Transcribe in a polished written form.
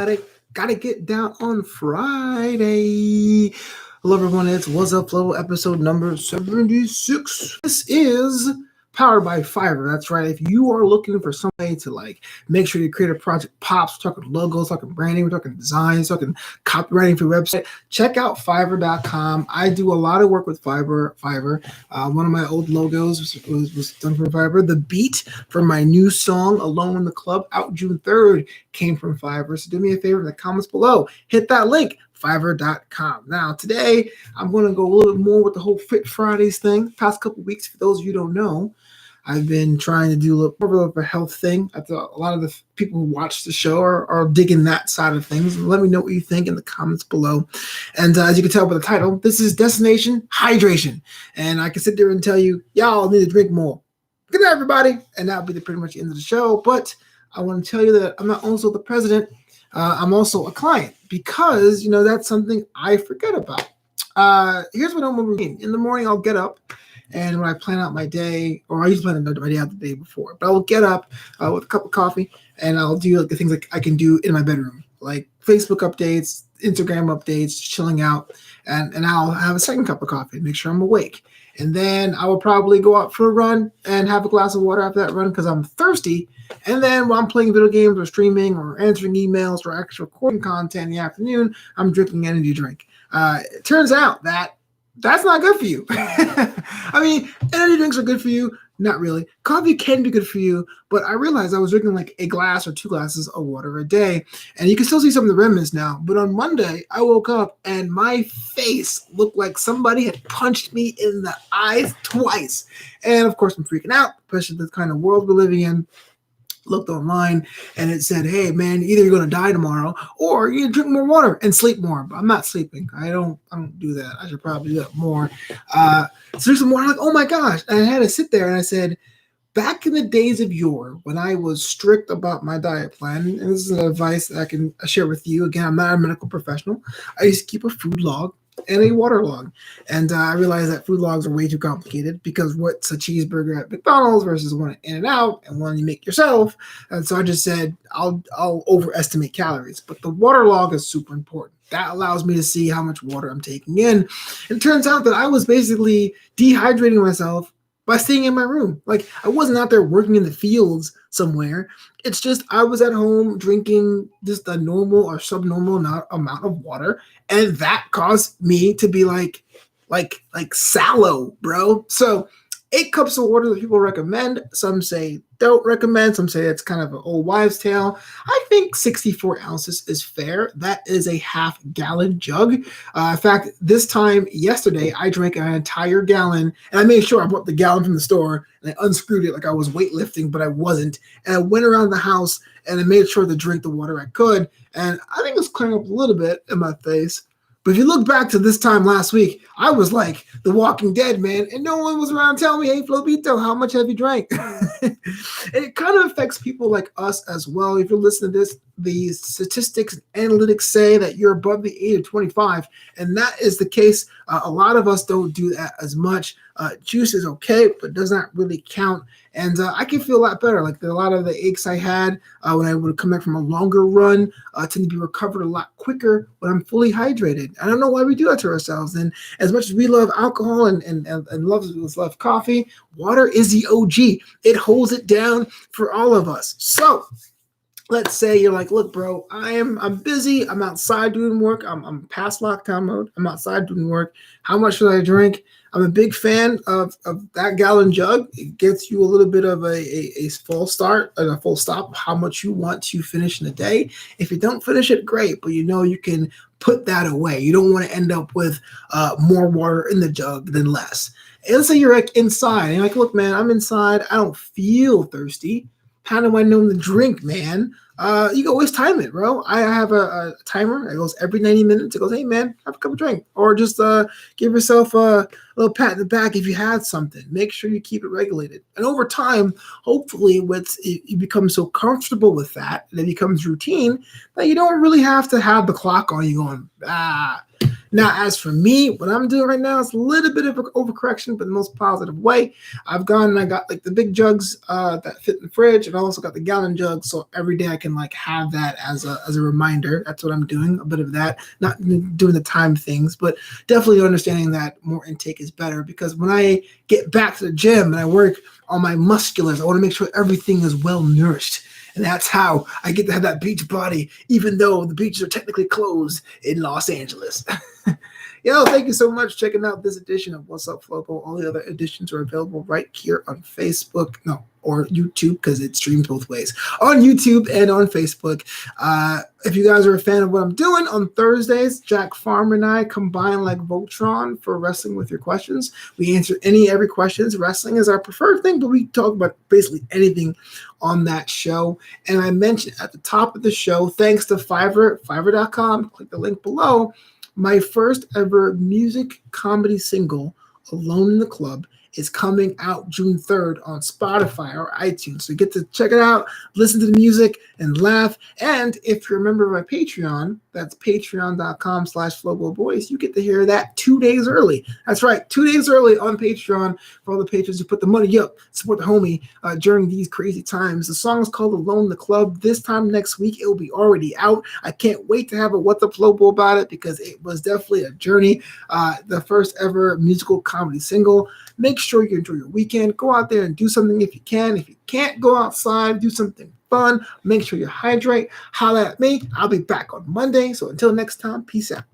everybody. Gotta get down on Friday. Hello, everyone. It's Wassup Flobo, episode number 76. This is powered by Fiverr. That's right. If you are looking for some way to make sure your creative project pops, we're talking logos, talking branding, we're talking designs, talking copywriting for your website, check out Fiverr.com. I do a lot of work with Fiverr. One of my old logos was done from Fiverr. The beat for my new song, Alone in the Club, out June 3rd, came from Fiverr. So do me a favor in the comments below. Hit that link. Fiverr.com. Now, today, I'm going to go a little bit more with the whole Fit Fridays thing. Past couple weeks, for those of you who don't know, I've been trying to do a little more of a health thing. I thought a lot of the people who watch the show are digging that side of things. Let me know what you think in the comments below. And as you can tell by the title, this is Destination Hydration. And I can sit there and tell you, y'all need to drink more. Good night, everybody. And that'll be pretty much the end of the show. But I want to tell you that I'm not also the president. I'm also a client because, that's something I forget about. Here's what I'm routine. In the morning, I'll get up, and when I plan out my day, or I usually plan out my day out the day before, but I'll get up with a cup of coffee, and I'll do the things I can do in my bedroom, like Facebook updates, Instagram updates, chilling out, and I'll have a second cup of coffee to make sure I'm awake. And then I will probably go out for a run and have a glass of water after that run because I'm thirsty. And then while I'm playing video games or streaming or answering emails or actually recording content in the afternoon, I'm drinking energy drink. It turns out that that's not good for you. I mean, energy drinks are good for you. Not really. Coffee can be good for you, but I realized I was drinking like a glass or 2 glasses of water a day, and you can still see some of the remnants now. But on Monday, I woke up and my face looked like somebody had punched me in the eyes twice. And of course, I'm freaking out, especially the kind of world we're living in. Looked online and it said, hey man, either you're going to die tomorrow or you drink more water and sleep more. But I'm not sleeping. I don't do that. I should probably do that more. So there's some more. I'm like, oh my gosh. And I had to sit there and I said, back in the days of yore, when I was strict about my diet plan, and this is an advice that I can share with you. Again, I'm not a medical professional. I used to keep a food log and a water log. And I realized that food logs are way too complicated because what's a cheeseburger at McDonald's versus one at In-N-Out and one you make yourself. And so I just said, I'll overestimate calories. But the water log is super important. That allows me to see how much water I'm taking in. It turns out that I was basically dehydrating myself by staying in my room. Like, I wasn't out there working in the fields somewhere. It's just I was at home drinking just a normal or subnormal amount of water, and that caused me to be like sallow, bro. So 8 cups of water that people recommend. Some say don't recommend. Some say it's kind of an old wives' tale. I think 64 ounces is fair. That is a half-gallon jug. In fact, this time yesterday, I drank an entire gallon, and I made sure I bought the gallon from the store, and I unscrewed it like I was weightlifting, but I wasn't. And I went around the house, and I made sure to drink the water I could, and I think it's clearing up a little bit in my face. But if you look back to this time last week, I was like The Walking Dead, man, and no one was around telling me, hey, Flobito, how much have you drank? And it kind of affects people like us as well. If you're listening to this, the statistics and analytics say that you're above the age of 25, and that is the case. A lot of us don't do that as much. Juice is okay, but does not really count. And I can feel a lot better. Like a lot of the aches I had when I would come back from a longer run tend to be recovered a lot quicker when I'm fully hydrated. I don't know why we do that to ourselves. And as much as we love alcohol and love coffee, water is the OG. It holds it down for all of us. So let's say you're like, look, bro, I'm busy. I'm outside doing work. I'm past lockdown mode. I'm outside doing work. How much should I drink? I'm a big fan of that gallon jug. It gets you a little bit of a full start and a full stop, how much you want to finish in a day. If you don't finish it, great, but you can put that away. You don't want to end up with more water in the jug than less. And let's say you're like inside and you're like, look, man, I'm inside. I don't feel thirsty. How do I know when to drink, man? You can always time it, bro. I have a timer. It goes every 90 minutes. It goes, hey, man, have a cup of drink. Or just give yourself a little pat in the back if you had something. Make sure you keep it regulated. And over time, hopefully, you become so comfortable with that, and it becomes routine, that you don't really have to have the clock on you going, Now, as for me, what I'm doing right now is a little bit of an overcorrection, but in the most positive way. I've gone and I got like the big jugs that fit in the fridge, and I also got the gallon jugs, so every day I can like have that as a reminder. That's what I'm doing, a bit of that. Not doing the time things, but definitely understanding that more intake is better, because when I get back to the gym and I work on my musculars, I want to make sure everything is well nourished. And that's how I get to have that beach body, even though the beaches are technically closed in Los Angeles. Yo, thank you so much for checking out this edition of Wassup Flobo. All the other editions are available right here on Facebook, or YouTube, because it streams both ways, on YouTube and on Facebook. If you guys are a fan of what I'm doing, on Thursdays, Jack Farmer and I combine like Voltron for Wrestling with Your Questions. We answer every questions. Wrestling is our preferred thing, but we talk about basically anything on that show. And I mentioned at the top of the show, thanks to Fiverr, fiverr.com, click the link below, my first ever music comedy single, Alone in the Club, is coming out June 3rd on Spotify or iTunes. So you get to check it out, listen to the music, and laugh. And if you're a member of my Patreon, that's patreon.com/FloboBoys, you get to hear that 2 days early. That's right, 2 days early on Patreon for all the patrons who put the money up, support the homie during these crazy times. The song is called Alone in the Club. This time next week, it will be already out. I can't wait to have a What's Up Flobo about it, because it was definitely a journey. The first ever musical comedy single. Make sure you enjoy your weekend. Go out there and do something if you can. If you can't go outside, do something fun. Make sure you hydrate. Holla at me. I'll be back on Monday. So until next time, peace out.